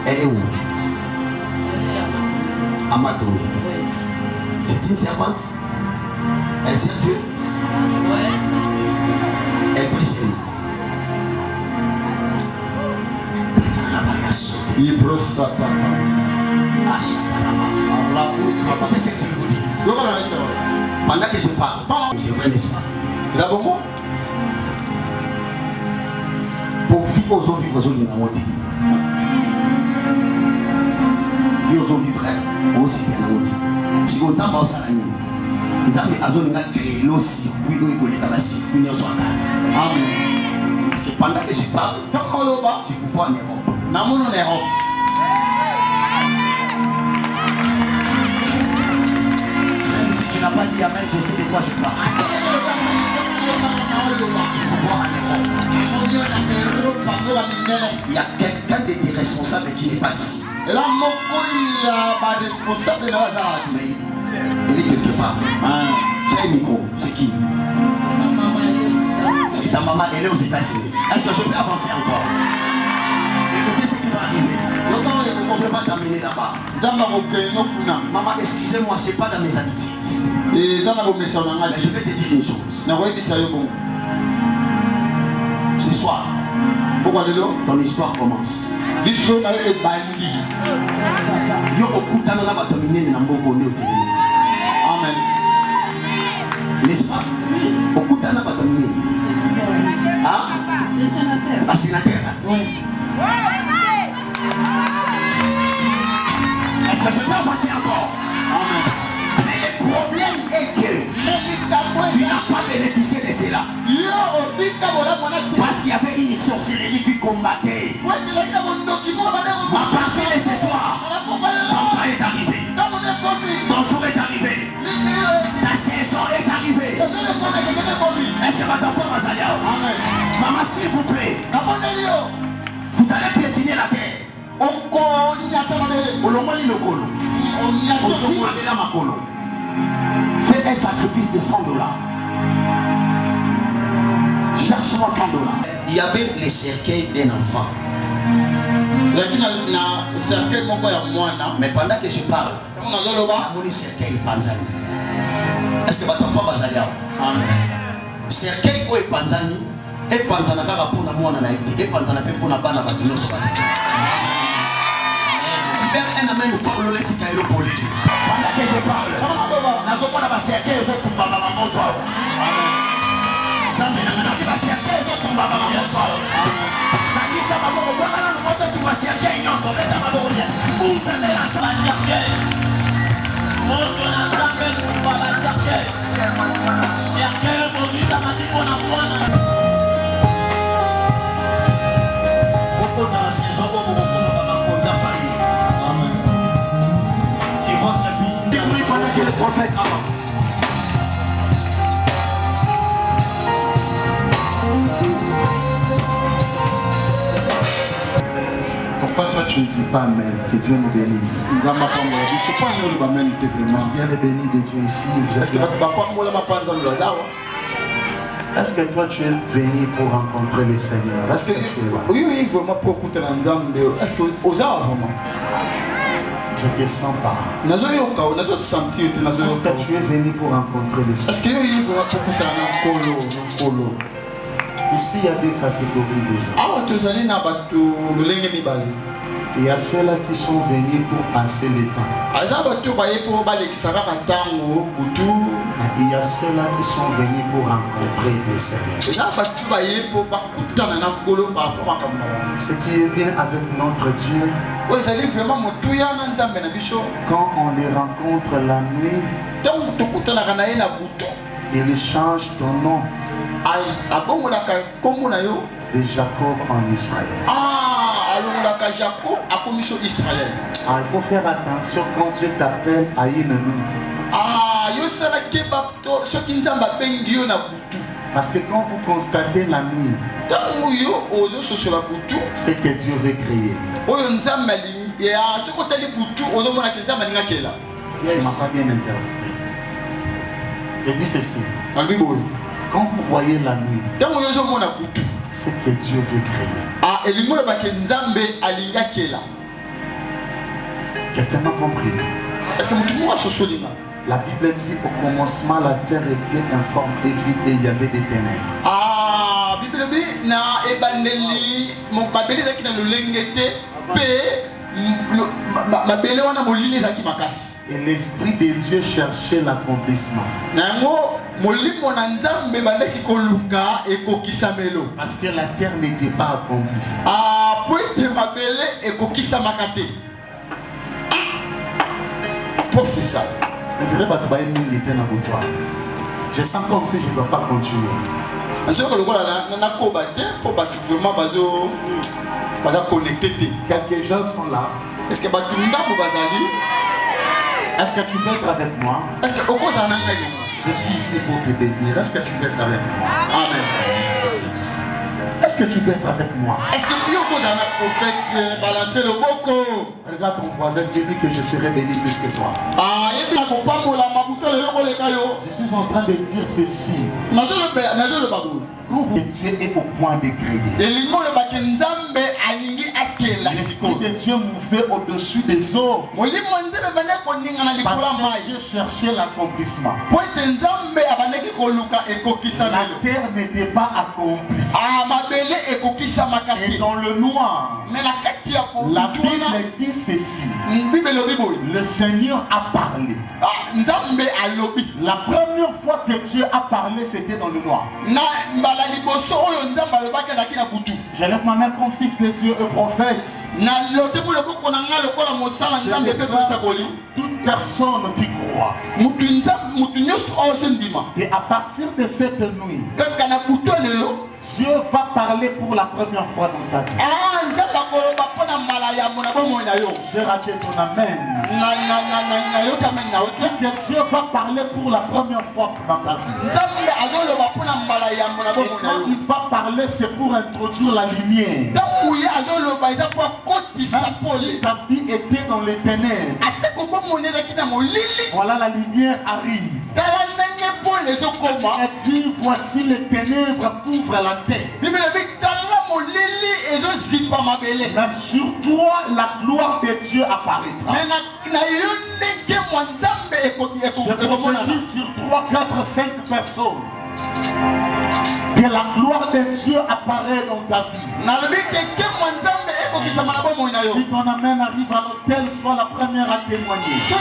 S3: Elle est où?
S8: Elle est
S3: à Madoni.
S8: Oui.
S3: C'est une servante? Elle sert Dieu. Elle prie Seigneur. Pendant que je parle, c'est vrai, n'est-ce pas? D'abord, pour vivre aux eaux vivre aux eaux de la moitié. Vivre aux eaux vivre aussi bien la moitié. Si vous avez un salami, vous avez un créé le circuit où il y a un circuit. Amen. C'est pendant que je parle, je vous vois en Europe. Dans mon Europe. Même si tu n'as pas dit Amen, je sais de quoi je parle. Je vous vois en Europe. Il y a quelqu'un de tes responsables qui n'est pas ici. Mais il est quelque part. Tu as un micro, c'est qui? C'est ta maman, elle est aux États-Unis. Est-ce que je peux avancer encore? Écoutez ce qui va arriver. Je vais t'amener là-bas. Maman, excusez-moi, ce n'est pas dans mes habitudes. Mais je vais te dire une chose. Ce soir, ton histoire commence. Amen. N'est-ce pas? Ah?
S8: Le sénateur.
S3: Ah, sénateur.
S8: Oui.
S3: Est-ce que je peux passer encore? Amen. Mais le problème est que tu n'as pas bénéficié de cela. Parce qu'il y avait une sorcellerie qui combattait. Ma partie de ce soir, ton temps est arrivé. Ton jour est arrivé. Ta saison est arrivée. Est-ce que ma femme va s'allier? Maman, s'il vous plaît, vous allez piétiner la terre. Fais un sacrifice de $100. Cherche-moi $100. Il y avait les cercueils d'un enfant. Mais pendant que je parle, mon cercueil Panzani. Est-ce que votre femme va s'allier? Cercueil ou Panzani? Et Panzana kaka pona mwana na iti. Et Panzana pe pona bana batuno so basi. Libère un amen fort le lexi kailo polili. Pendant que je parle, nazo pona ba cercueil zo kumba ba moto. Zambe na na ba cercueil zo kumba ba moto. Sani sa ba mo ba na moto tu ba cercueil nyonso leta ba bo bien. Usa na sa cercueil. Moto na zambe kumba ba cercueil. Cercueil mo bisa mati pona mwana. Dans la saison où vous rencontrez ma famille. Amen. Que votre vie débrouille pendant que les prophètes avancent.
S6: Pourquoi toi tu ne dis pas Amen? Que Dieu nous bénisse. Je ne sais pas nous Amen vraiment. Il y a les bénis de Dieu ici. Est-ce que papa moi m'a pas entendu là? Est-ce que toi tu es venu pour rencontrer le Seigneur? Est-ce que oui, vraiment pour écouter l'ensemble. Est-ce que aux arts vraiment? Je ne te sens pas. Est-ce que tu es venu pour rencontrer le Seigneur? Est-ce que oui, vraiment pour écouter un ici il y a deux catégories déjà. Il y a ceux-là qui sont venus pour passer le temps. Il y a ceux-là qui sont venus pour rencontrer le Seigneur. Ce qui est bien avec notre Dieu, quand on les rencontre la nuit, il change ton nom de Jacob en Israël. Il faut faire attention quand Dieu t'appelle à une nuit. Parce que quand vous constatez la nuit, c'est que Dieu veut créer. Tu ne m'as pas bien interprété. Je dis ceci. Quand vous voyez la nuit, c'est que Dieu veut créer. Quelqu'un m'a compris? Est-ce que La Bible dit au commencement la terre était informe et vide et il y avait des ténèbres.
S7: Ah, Bible dit na ebandeli mabele zaki na lolengete pe mabele wana molili zaki makasi.
S6: Et l'esprit de Dieu cherchait l'accomplissement.
S7: Nango molimo na nzambe bandaki koluka ekokisamelo
S6: Parce que la terre n'était pas accomplie.
S7: Ah, pour te mabele ekokisamaka te. Professeur.
S6: On dirait que je sens comme si je ne dois pas continuer. Quelques gens sont là.
S7: Est-ce que
S6: Est-ce que tu peux être avec moi? Je suis ici pour te bénir. Est-ce que tu peux être avec moi?
S7: Amen.
S6: Est-ce que tu peux être avec moi?
S7: Est-ce que tu peux être un prophète balancer le boko?
S6: Regarde ton voisin, dis-lui que je serai béni plus que toi.
S7: Ah,
S6: je suis en train de dire ceci. Trouve que Dieu est au point de créer. L'esprit de Dieu mouvait au-dessus des eaux. Parce que Dieu cherchait l'accomplissement. La terre n'était pas accomplie. Et dans le noir, la Bible dit ceci. Le Seigneur a parlé. La première fois que Dieu a parlé, c'était dans le noir. Je lève ma main comme fils de Dieu et prophète. Toute personne qui croit. Et à partir de cette nuit, Dieu va parler pour la première fois dans ta vie. J'ai raté ton amen. Que Dieu va parler pour la première fois dans ta vie. Et quand il va parler, c'est pour introduire la lumière. Même si ta vie était dans les ténèbres, voilà, la lumière arrive. Et dit, voici les ténèbres couvrent la terre. Mais sur toi, la gloire de Dieu apparaîtra. Je prophétise sur 3, 4, 5 personnes que la gloire de Dieu apparaît dans ta vie. Si ton amen arrive à l'hôtel, sois la première à témoigner. Je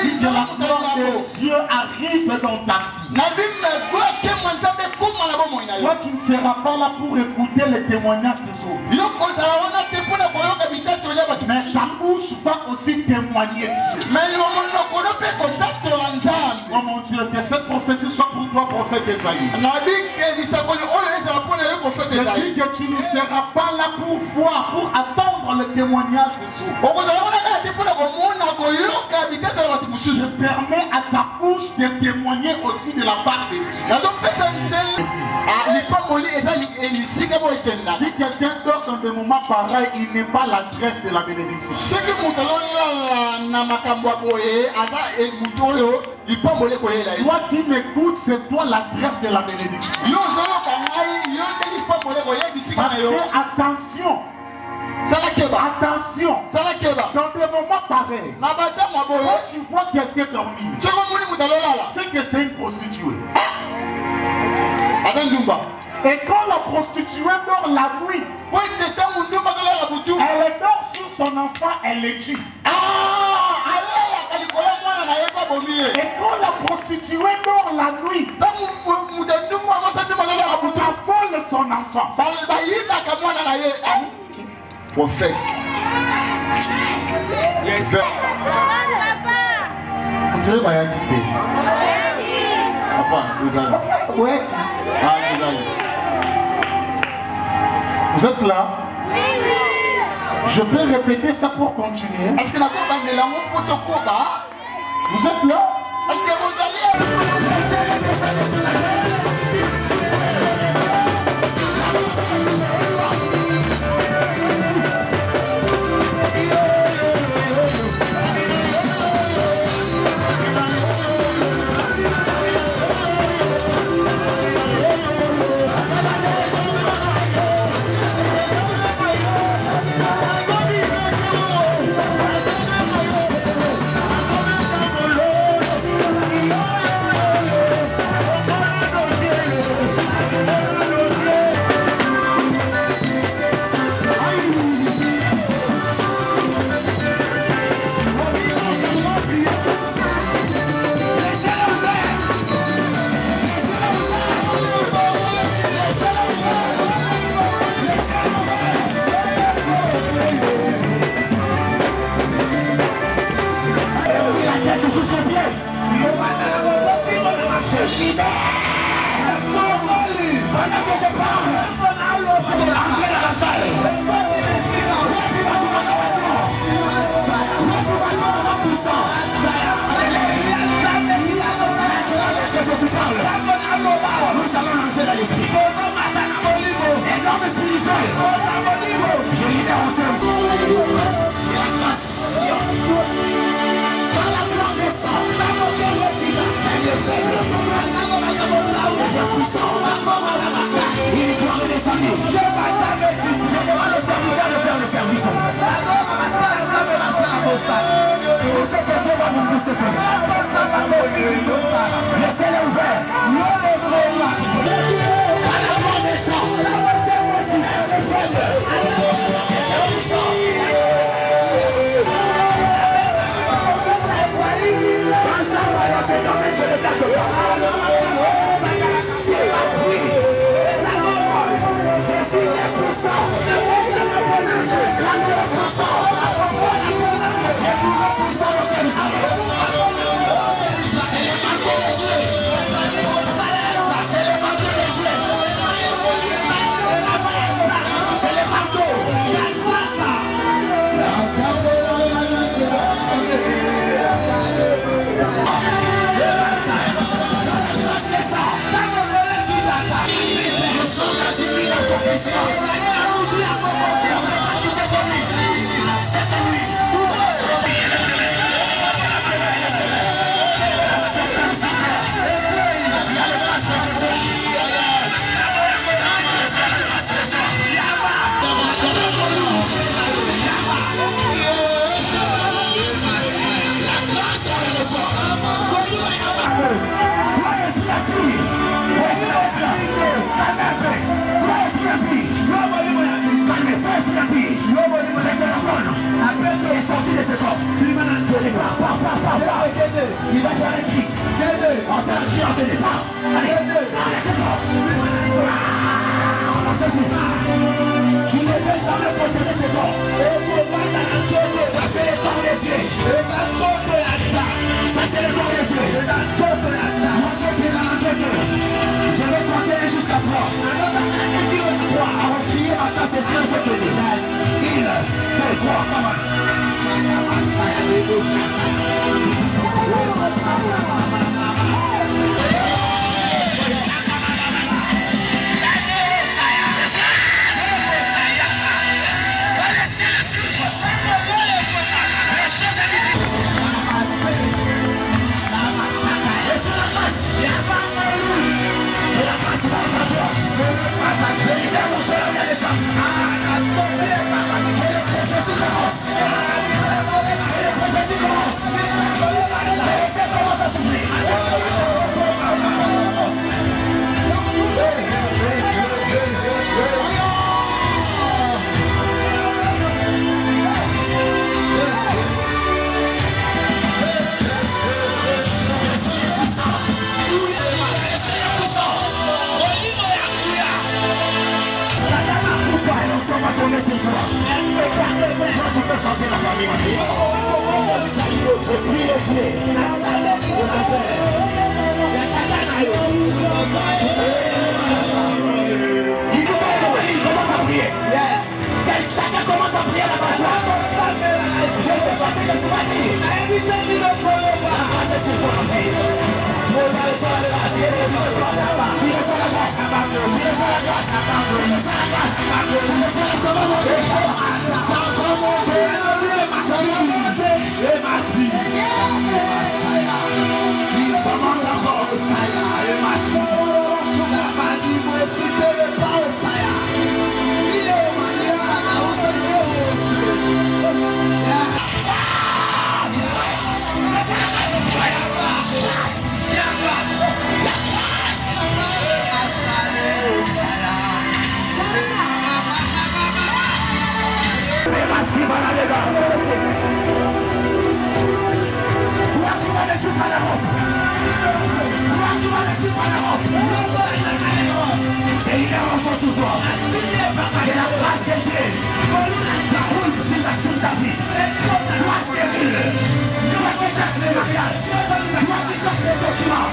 S6: dis que la gloire de Dieu arrive dans ta vie. Toi, tu ne seras pas là pour écouter les témoignages des autres. Mais ta bouche va aussi témoigner Dieu. Oh mon Dieu, que cette prophétie soit pour toi, prophète Esaïe. Je dis que tu ne seras pas là pour voir, pour attendre le témoignage des autres. Je permets à ta bouche de témoigner aussi de la part de Dieu. Si quelqu'un dort dans des moments pareils, il n'est pas l'adresse de la bénédiction. Toi qui m'écoutes, c'est toi l'adresse de la bénédiction. Parce que attention. Attention, dans des moments pareils, quand tu vois quelqu'un dormir, c'est que c'est une prostituée. Et quand la prostituée dort la nuit, elle dort sur son enfant, elle le tue. Et quand la prostituée dort la nuit, elle vole son enfant.
S7: Prophète.
S6: On dirait qu'il va y quitter. Papa, vous allez. Ouais. Ah, vous allez. Vous êtes là? Je peux répéter ça pour continuer.
S7: Est-ce que la coba ne l'a pas koba?
S6: Vous êtes là?
S7: Est-ce que vous allez?
S9: demande au serviteur de faire le service. Vous savez que Dieu va vous pousser faire. Laissez-les ouverts. Il va faire un cri. On s'est un cri en départ. Allez, ça, c'est bon. Tu ne peux jamais posséder ses corps. Ça, c'est le corps de Dieu. Ça, c'est le corps de Dieu. Mon Dieu qui est dans notre Dieu. Je vais compter jusqu'à 3. Avant de crier, maintenant, c'est ça, c'est que 1, 2, 3, comment? Changer la famille, ma fille. Je prie le Dieu. Il commence à prier. Chacun commence à prier là-bas. Je ne sais pas ce que tu vas dire. C'est pour la vie. C'est une invention sur toi. C'est la grâce de Dieu. Ça roule sur ta vie. Toi stérile. Toi qui cherches les mariages. Toi qui cherches les documents.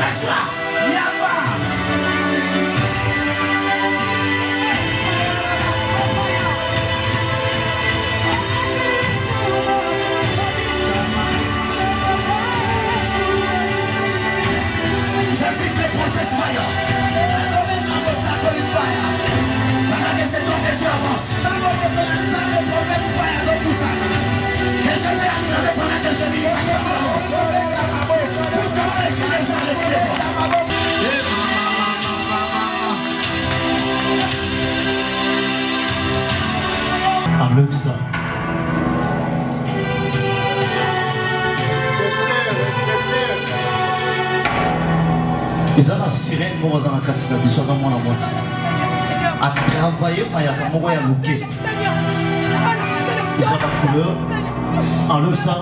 S9: Reste là. Y'a je vise les prophètes vaillants. sirène moko aza na kati na biso aza mwana mwasi atravaille mayaka moko ya loquette eza bacouleur enlève ça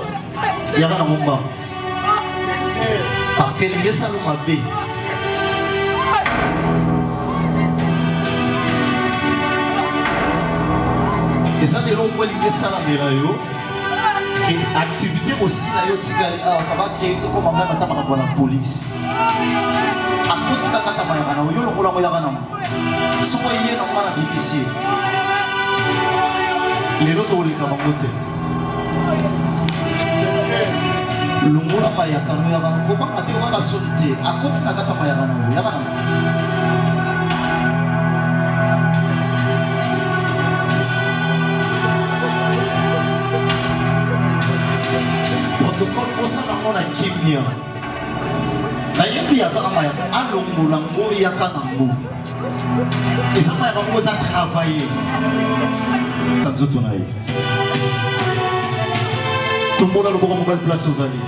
S9: yaka na momba parce que elingi esala mabe eza lelo mpo elingi esalamela yo activité aussi na yo tikali awa ça va créer ekoma même ata makambo na police akotika kati ya mayaka na yo longola ngo yaka nango soko ye na mwana bibisie lelo tokoleka bango te longola mayaka no yaka nango kobanga te okaka soni te akotika kati ya mayaka na yo yaka nango protocole osala ngo na kimia nayebi azala mayaka alongola ngo yaka nango eza mayaka ngo eza travaille na nzoto na ye tombona loboko mobile place ozali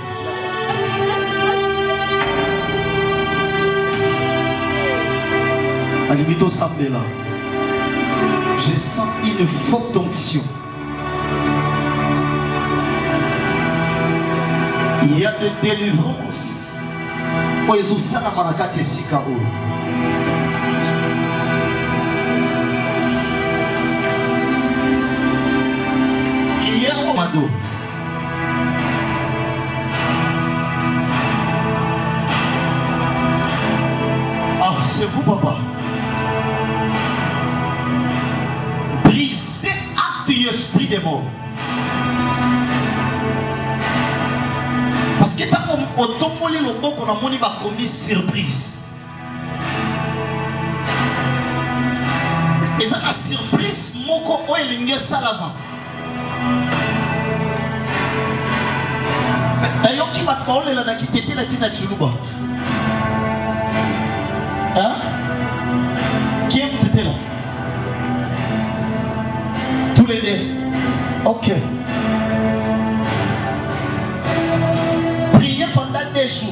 S9: alingi tosambela je sens une forte onction. Il y a des délivrances. Il y a un mado. Ah, c'est vous, papa. Brisez acte et esprit des morts. Parce que tant qu'on tombe le loboko qu'on a moni va commis surprise. Et ça la surprise moko o elinge salama. D'ailleurs qui va te parler là qui t'était la tina tuluba. Hein? Qui est t'était là? Tous les deux. OK. Pendant des jours.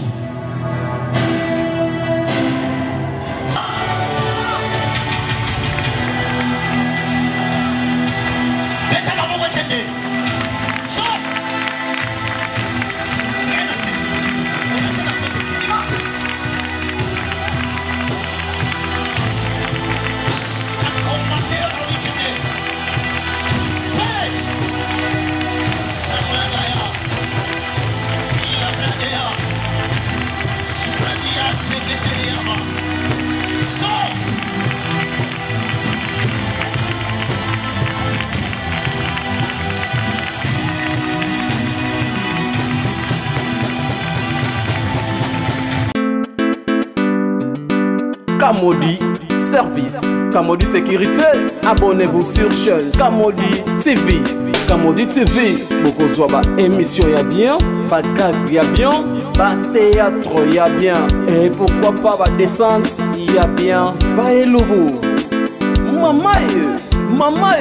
S1: Kamodi Service, Kamodi Sécurité. Abonnez-vous sur chaîne Kamodi TV. Kamodi TV, beaucoup zoaba émission ya bien, pas gag ya bien, pas théâtre ya bien, et pourquoi pas va descendre ya bien, pas elubu. Mamaye,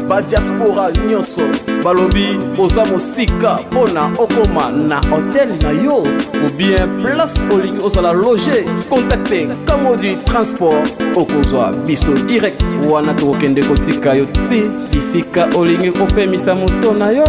S1: ba diaspora nyonso, balobi oza mosika pona okoma na hôtel na yo, ou bien place olingi ozala loger, contactez Kamodi Transport, okozwa biso direct, wana tokende kotika yo ti, bisika olingi kopemisa moto na yo.